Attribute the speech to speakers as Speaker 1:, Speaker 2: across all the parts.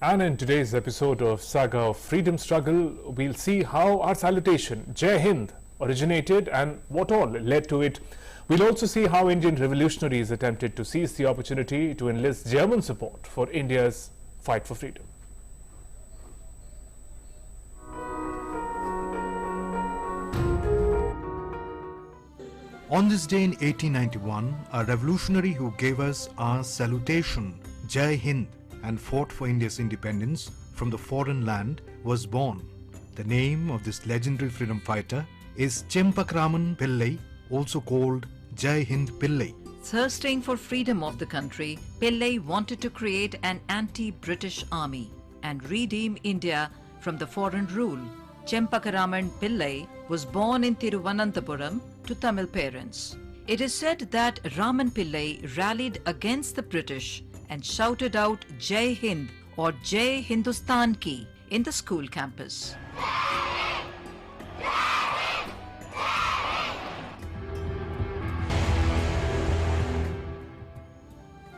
Speaker 1: And in today's episode of Saga of Freedom Struggle, we'll see how our salutation, Jai Hind, originated and what all led to it. We'll also see how Indian revolutionaries attempted to seize the opportunity to enlist German support for India's fight for freedom.
Speaker 2: On this day in 1891, a revolutionary who gave us our salutation, Jai Hind, and fought for India's independence from the foreign land was born. The name of this legendary freedom fighter is Chempakaraman Pillai, also called Jai Hind Pillai.
Speaker 3: Thirsting for freedom of the country, Pillai wanted to create an anti-British army and redeem India from the foreign rule. Chempakaraman Pillai was born in Thiruvananthapuram to Tamil parents. It is said that Raman Pillai rallied against the British and shouted out Jai Hind or Jai Hindustan Ki in the school campus.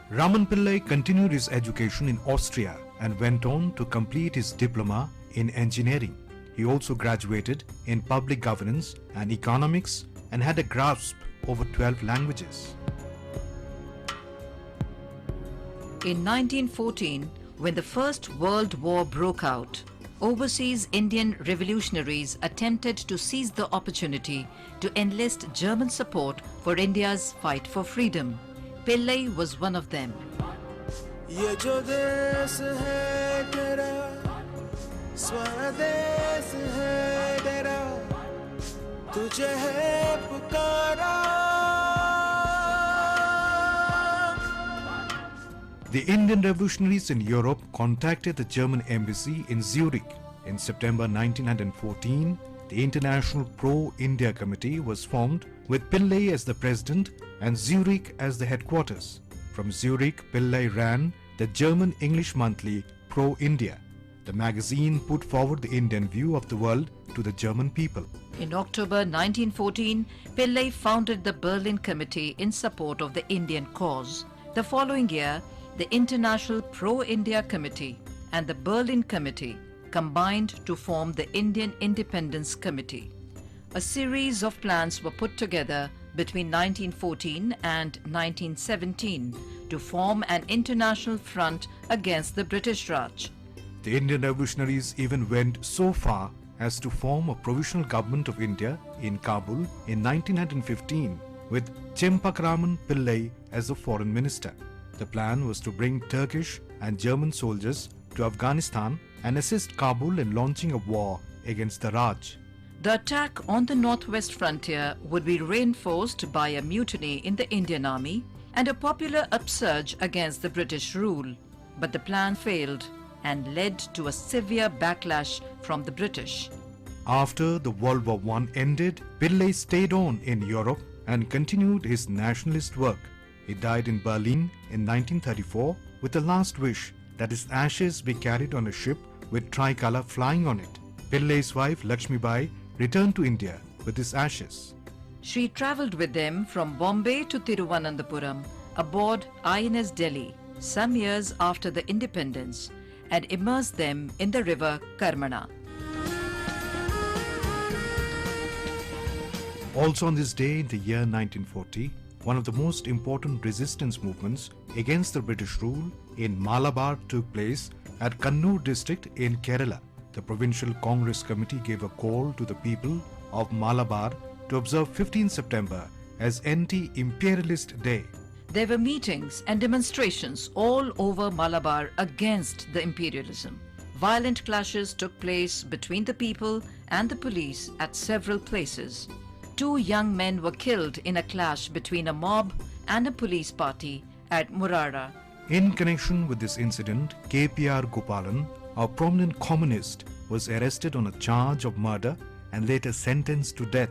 Speaker 2: Raman Pillai continued his education in Austria and went on to complete his diploma in engineering. He also graduated in public governance and economics and had a grasp over 12 languages.
Speaker 3: In 1914, when the First World War broke out, overseas Indian revolutionaries attempted to seize the opportunity to enlist German support for India's fight for freedom. Pillai was one of them.
Speaker 2: The Indian revolutionaries in Europe contacted the German embassy in Zurich. In September 1914, the International Pro-India Committee was formed with Pillai as the president and Zurich as the headquarters. From Zurich, Pillai ran the German-English monthly Pro-India. The magazine put forward the Indian view of the world to the German people.
Speaker 3: In October 1914, Pillai founded the Berlin Committee in support of the Indian cause. The following year, the International Pro-India Committee and the Berlin Committee combined to form the Indian Independence Committee. A series of plans were put together between 1914 and 1917 to form an international front against the British Raj.
Speaker 2: The Indian revolutionaries even went so far as to form a provisional government of India in Kabul in 1915 with Chempakaraman Pillai as the foreign minister. The plan was to bring Turkish and German soldiers to Afghanistan and assist Kabul in launching a war against the Raj.
Speaker 3: The attack on the northwest frontier would be reinforced by a mutiny in the Indian army and a popular upsurge against the British rule. But the plan failed and led to a severe backlash from the British.
Speaker 2: After the World War I ended, Pillai stayed on in Europe and continued his nationalist work. He died in Berlin in 1934 with the last wish that his ashes be carried on a ship with tricolour flying on it. Pillai's wife Lakshmibai returned to India with his ashes.
Speaker 3: She travelled with them from Bombay to Thiruvananthapuram aboard INS Delhi some years after the independence and immersed them in the river Karmana.
Speaker 2: Also on this day in the year 1940, one of the most important resistance movements against the British rule in Malabar took place at Kannur district in Kerala. The Provincial Congress Committee gave a call to the people of Malabar to observe 15 September as Anti-Imperialist Day.
Speaker 3: There were meetings and demonstrations all over Malabar against the imperialism. Violent clashes took place between the people and the police at several places. 2 young men were killed in a clash between a mob and a police party at Murara.
Speaker 2: In connection with this incident, KPR Gopalan, a prominent communist, was arrested on a charge of murder and later sentenced to death.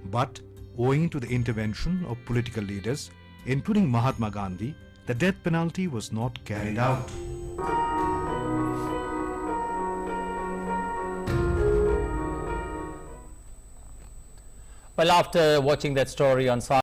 Speaker 2: But owing to the intervention of political leaders, including Mahatma Gandhi, the death penalty was not carried out.
Speaker 4: Well, after watching that story on